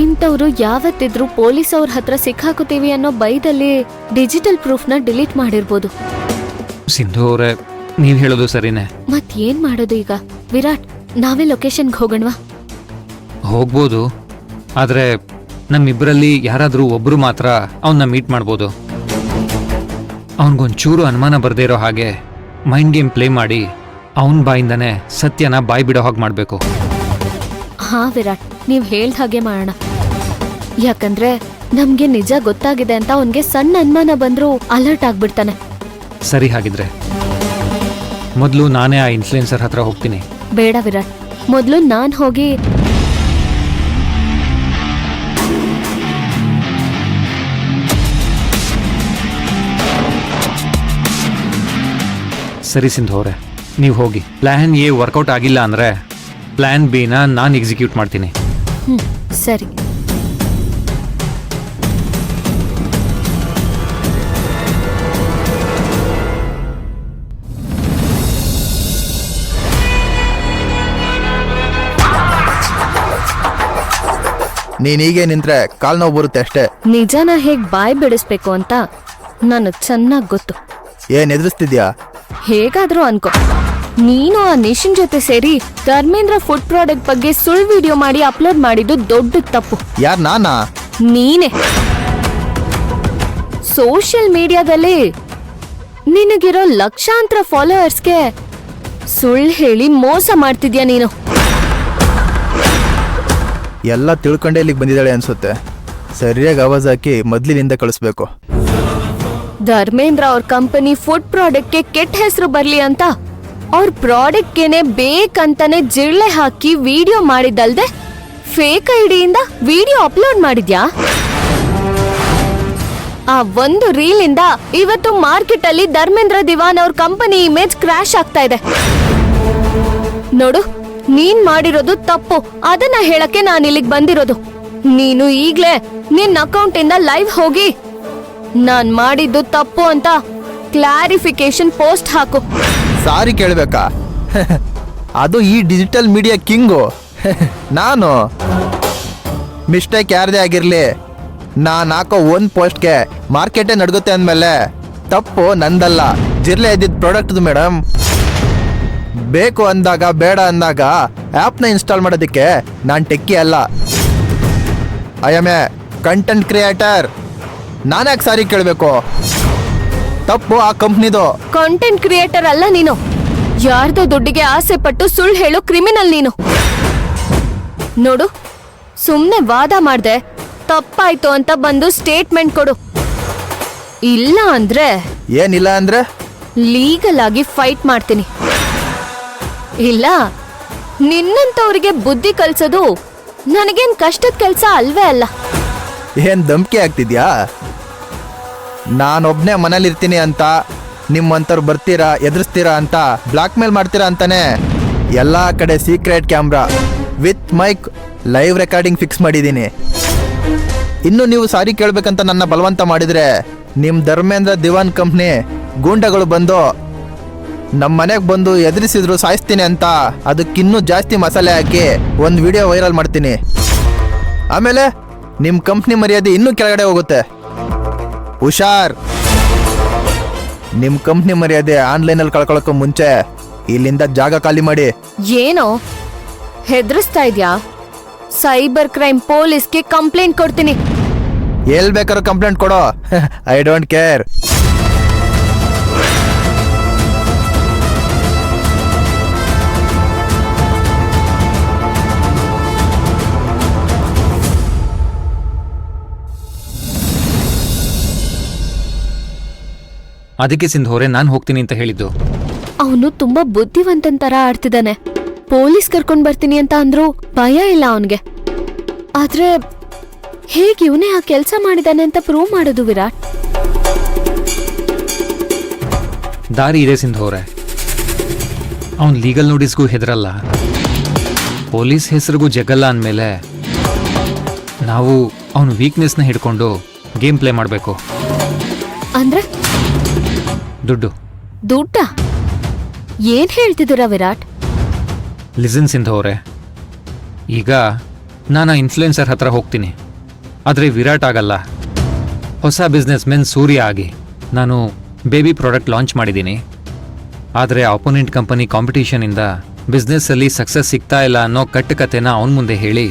ಇಂಥವ್ರು ಯಾವತ್ತಿದ್ರು ಪೊಲೀಸ್ ಅವ್ರ ಹತ್ರ ಸಿಕ್ಕಾಕೋತೀವಿ ಅನ್ನೋ ಭಯದಲ್ಲಿ ಡಿಜಿಟಲ್ ಪ್ರೂಫ್ನ ಡಿಲೀಟ್ ಮಾಡಿರ್ಬೋದು. ಸಿಂಧು ಅವರೇ, ನೀವ್ ಹೇಳೋದು ಸರಿನೇ. ಮತ್ ಏನ್ ಮಾಡೋದು ಈಗ? ವಿರಾಟ್, ನಾವೇ ಲೊಕೇಶನ್ಗೆ ಹೋಗೋಣವಾ? ಹೋಗ್ಬೋದು, ಆದ್ರೆ ನಮ್ಮಿಬ್ಬರಲ್ಲಿ ಯಾರಾದ್ರೂ ಒಬ್ರು ಮಾತ್ರ ಅವನ್ನ ಮೀಟ್ ಮಾಡ್ಬೋದು. ಅವನ್ಗೊಂಚೂರು ಅನುಮಾನ ಬರ್ದೇ ಇರೋ ಹಾಗೆ ಮೈಂಡ್ ಗೇಮ್ ಪ್ಲೇ ಮಾಡಿ ಅವನ್ ಬಾಯಿಂದಾನೆ ಸತ್ಯನ ಬಾಯ್ ಬಿಡೋ ಹಾಗೆ ಮಾಡ್ಬೇಕು. ಹಾ ವಿರಾಟ್, ನೀವ್ ಹೇಳ್ದ ಹಾಗೆ ಮಾಡೋಣ. ಯಾಕಂದ್ರೆ ನಮ್ಗೆ ನಿಜ ಗೊತ್ತಾಗಿದೆ ಅಂತ ಅವನ್ಗೆ ಸಣ್ಣ ಅನುಮಾನ ಬಂದ್ರೂ ಅಲರ್ಟ್ ಆಗ್ಬಿಡ್ತಾನೆ. ಸರಿ, ಹಾಗಿದ್ರೆ ಮೊದಲು ನಾನೇ ಆ ಇನ್ಫ್ಲುಯೆನ್ಸರ್ ಹತ್ರ ಹೋಗ್ತೀನಿ. ಬೇಡ ವಿರಾಟ್, ಮೊದ್ಲು ನಾನ್ ಹೋಗಿ ಸರಿ ಸಿಂಧು ಅವರೇ, ನೀವು ಹೋಗಿ. ಪ್ಲಾನ್ ಎ ವರ್ಕೌಟ್ ಆಗಿಲ್ಲ ಅಂದ್ರೆ ಪ್ಲಾನ್ ಬಿ ನ ನಾನು ಎಕ್ಸಿಕ್ಯೂಟ್ ಮಾಡ್ತೀನಿ. ಸರಿ. ನೀನೀಗೆ ನಿಂತ್ರೆ ಕಾಲ್ ನೋವು ಬರುತ್ತೆ ಅಷ್ಟೇ. ನಿಜನ ಹೇಗ್ ಬಾಯ್ ಬಿಡಿಸ್ಬೇಕು ಅಂತ ನನಗ್ ಚೆನ್ನಾಗ್ ಗೊತ್ತು. ಏನ್ ಎದುರಿಸ್ತಿದ್ಯಾ? ಹೇಗಾದ್ರೂ ಅನ್ಕೋ, ನೀನು ಆ ನಿಶಿನ್ ಜೊತೆ ಸೇರಿ ಧರ್ಮೇಂದ್ರ ಫುಡ್ ಪ್ರಾಡಕ್ಟ್ ಬಗ್ಗೆ ಸುಳ್ಳು ವಿಡಿಯೋ ಮಾಡಿ ಅಪ್ಲೋಡ್ ಮಾಡಿದ್ದು ದೊಡ್ಡ ತಪ್ಪು. ಯಾರ್, ನಾನಾ? ನೀನೆ. ಸೋಷಿಯಲ್ ಮೀಡಿಯಾದಲ್ಲಿ ನಿನಗಿರೋ ಲಕ್ಷಾಂತರ ಫಾಲೋವರ್ಸ್ಗೆ ಸುಳ್ಳು ಹೇಳಿ ಮೋಸ ಮಾಡ್ತಿದ್ಯಾ ನೀನು. ಎಲ್ಲ ತಿಳ್ಕೊಂಡೆ ಇಲ್ಲಿಗೆ ಬಂದಿದ್ದಾಳೆ ಅನ್ಸುತ್ತೆ. ಸರಿಯಾಗಿ ಆವಾಜ್ ಹಾಕಿ ಮೊದ್ಲಿನಿಂದ ಕಳಿಸ್ಬೇಕು. ಧರ್ಮೇಂದ್ರ ಅವ್ರ ಕಂಪನಿ ಫುಡ್ ಪ್ರಾಡಕ್ಟ್ಗೆ ಕೆಟ್ಟ ಹೆಸರು ಬರ್ಲಿ ಅಂತ ಅವ್ರ ಪ್ರಾಡಕ್ಟ್ಗೆನೆ ಬೇಕಂತಾನೆ ಜಿರಳೆ ಹಾಕಿ ವಿಡಿಯೋ ಮಾಡಿದ್ದಲ್ದೆ ಫೇಕ್ ಐಡಿಯಿಂದ ವಿಡಿಯೋ ಅಪ್ಲೋಡ್ ಮಾಡಿದ್ಯಾ? ಆ ಒಂದು ರೀಲ್ ಇಂದ ಇವತ್ತು ಮಾರ್ಕೆಟ್ ಅಲ್ಲಿ ಧರ್ಮೇಂದ್ರ ದಿವಾನ್ ಅವ್ರ ಕಂಪನಿ ಇಮೇಜ್ ಕ್ರಾಶ್ ಆಗ್ತಾ ಇದೆ. ನೋಡು, ನೀನ್ ಮಾಡಿರೋದು ತಪ್ಪು. ಅದನ್ನ ಹೇಳಕ್ಕೆ ನಾನು ಇಲ್ಲಿಗೆ ಬಂದಿರೋದು. ನೀನು ಈಗ್ಲೇ ನಿನ್ನ ಅಕೌಂಟ್ ಇಂದ ಲೈವ್ ಹೋಗಿ ನಾನ್ ಮಾಡಿದ್ದು ತಪ್ಪು ಅಂತ ಕ್ಲಾರಿಫಿಕೇಶನ್ ಪೋಸ್ಟ್ ಹಾಕು. ಸಾರಿ ಕೇಳ್ಬೇಕಾ? ಅದು ಈ ಡಿಜಿಟಲ್ ಮೀಡಿಯಾ ಕಿಂಗು ನಾನು. ಮಿಸ್ಟೇಕ್ ಯಾರದೇ ಆಗಿರ್ಲಿ, ನಾನು ಹಾಕೋ ಒಂದು ಪೋಸ್ಟ್ಗೆ ಮಾರ್ಕೆಟೇ ನಡ್ಗುತ್ತೆ ಅಂದಮೇಲೆ ತಪ್ಪು ನಂದಲ್ಲ, ಜಿರ್ಲೆ ಇದ್ದಿದ್ದ ಪ್ರಾಡಕ್ಟ್ದು ಮೇಡಮ್. ಬೇಕು ಅಂದಾಗ ಬೇಡ ಅಂದಾಗ ಆ್ಯಪ್ನ ಇನ್ಸ್ಟಾಲ್ ಮಾಡೋದಕ್ಕೆ ನಾನು ಟೆಕ್ಕಿ ಅಲ್ಲ. I am a content creator. ನಾನ್ಯಾಕೆ ಸಾರಿ ಕೇಳಬೇಕು? ತಪ್ಪು ಆ ಕಂಪ್ನಿದು. ಕಾಂಟೆಂಟ್ ಕ್ರಿಯೇಟರ್ ಅಲ್ಲ ನೀನು, ಯಾರ್ದೋ ದುಡ್ಡಿಗೆ ಆಸೆ ಪಟ್ಟು ಸುಳ್ಳು ಹೇಳೋ ಕ್ರಿಮಿನಲ್ ನೀನು. ನೋಡು, ಸುಮ್ನೆ ವಾದ ಮಾಡ್ದೆ ತಪ್ಪಾಯ್ತು ಅಂತ ಬಂದು ಸ್ಟೇಟ್ಮೆಂಟ್ ಕೊಡು. ಇಲ್ಲ ಅಂದ್ರೆ ಏನಿಲ್ಲ ಅಂದ್ರೆ ಲೀಗಲ್ ಆಗಿ ಫೈಟ್ ಮಾಡ್ತೀನಿ. ಇಲ್ಲ, ನಿನ್ನಂತವ್ರಿಗೆ ಬುದ್ಧಿ ಕಲ್ಸೋದು ನನಗೇನ್ ಕಷ್ಟದ ಕೆಲ್ಸ ಅಲ್ವೇ ಅಲ್ಲ. ಏನ್ ಧಮ್ಕಿ ಆಗ್ತಿದ್ಯಾ? ನಾನೊಬ್ನೇ ಮನೇಲಿರ್ತೀನಿ ಅಂತ ನಿಮ್ಮಂತವ್ರು ಬರ್ತೀರಾ, ಎದುರಿಸ್ತೀರಾ ಅಂತ ಬ್ಲಾಕ್ ಮೇಲ್ ಮಾಡ್ತೀರಾ ಅಂತಾನೆ ಎಲ್ಲ ಕಡೆ secret camera with mic live recording fix ಮಾಡಿದ್ದೀನಿ. ಇನ್ನು ನೀವು ಸಾರಿ ಕೇಳಬೇಕಂತ ನನ್ನ ಬಲವಂತ ಮಾಡಿದರೆ ನಿಮ್ಮ ಧರ್ಮೇಂದ್ರ ದಿವಾನ್ ಕಂಪ್ನಿ ಗೂಂಡಗಳು ಬಂದು ನಮ್ಮ ಮನೆಗೆ ಬಂದು ಎದುರಿಸಿದ್ರು ಸಾಯಿಸ್ತೀನಿ ಅಂತ ಅದಕ್ಕಿನ್ನೂ ಜಾಸ್ತಿ ಮಸಾಲೆ ಹಾಕಿ ಒಂದು ವಿಡಿಯೋ ವೈರಲ್ ಮಾಡ್ತೀನಿ. ಆಮೇಲೆ ನಿಮ್ಮ ಕಂಪ್ನಿ ಮರ್ಯಾದೆ ಇನ್ನೂ ಕೆಳಗಡೆ ಹೋಗುತ್ತೆ. ಹುಷಾರ್. ನಿಮ್ಮ ಕಂಪ್ನಿ ಮರ್ಯಾದೆ ಆನ್ಲೈನಲ್ಲಿ ಕಳ್ಕೊಳ್ಳೋಕ್ಕೂ ಮುಂಚೆ ಇಲ್ಲಿಂದ ಜಾಗ ಖಾಲಿ ಮಾಡಿ. ಏನೋ ಹೆದರಿಸ್ತಾ ಇದ್ಯಾ? ಸೈಬರ್ ಕ್ರೈಮ್ ಪೊಲೀಸ್ಗೆ ಕಂಪ್ಲೇಂಟ್ ಕೊಡ್ತೀನಿ. ಎಲ್ಲಿ ಬೇಕಾದ್ರೂ ಕಂಪ್ಲೇಂಟ್ ಕೊಡೋ, ಐ ಡೋಂಟ್ ಕೇರ್. ಅದಕ್ಕೆ ಸಿಂಧು ಅವರೇ, ನಾನು ಹೋಗ್ತೀನಿ ಅಂತ ಹೇಳಿದ್ದು. ಅವನು ತುಂಬಾ ಬುದ್ಧಿವಂತನ್ ತರ ಆಡ್ತಿದ್ದಾನೆ. ಪೊಲೀಸ್ ಕರ್ಕೊಂಡ್ ಬರ್ತೀನಿ ಅಂತ ಅಂದ್ರು ಭಯ ಇಲ್ಲ ಅವನ್ಗೆ. ಆದ್ರೆ ಹೇಗೆ ಇವನೇ ಆ ಕೆಲ್ಸ ಮಾಡಿದಾನೆ ಅಂತ ಪ್ರೂವ್ ಮಾಡೋದು ವಿರಾಟ್? ದಾರಿ ಇದೆ ಸಿಂಧು ಅವರೇ. ಅವನ್ ಲೀಗಲ್ ನೋಟಿಸ್ಗೂ ಹೆದರಲ್ಲ, ಪೊಲೀಸ್ ಹೆಸರಿಗೂ ಜಗಲ್ಲ ಅಂದಮೇಲೆ ನಾವು ಅವನ ವೀಕ್ನೆಸ್ನ ಹಿಡ್ಕೊಂಡು ಗೇಮ್ ಪ್ಲೇ ಮಾಡಬೇಕು. ಅಂದ್ರೆ ದುಡ್ಡ? ಏನ್ ಹೇಳ್ತಿದ್ದೀರಾ ವಿರಾಟ್? ಲಿಸನ್ ಸಿಂಧು ಅವರೇ, ಈಗ ನಾನು ಇನ್ಫ್ಲುಯೆನ್ಸರ್ ಹತ್ರ ಹೋಗ್ತೀನಿ, ಆದರೆ ವಿರಾಟ್ ಆಗಲ್ಲ. ಹೊಸ ಬಿಸ್ನೆಸ್ ಮೆನ್ ಸೂರ್ಯ ಆಗಿ ನಾನು ಬೇಬಿ ಪ್ರಾಡಕ್ಟ್ ಲಾಂಚ್ ಮಾಡಿದ್ದೀನಿ. ಆದರೆ ಅಪೋನೆಂಟ್ ಕಂಪನಿ ಕಾಂಪಿಟೇಷನಿಂದ ಬಿಸ್ನೆಸ್ಸಲ್ಲಿ ಸಕ್ಸಸ್ ಸಿಗ್ತಾ ಇಲ್ಲ ಅನ್ನೋ ಕಟ್ಟುಕತೆನ ಅವನ ಮುಂದೆ ಹೇಳಿ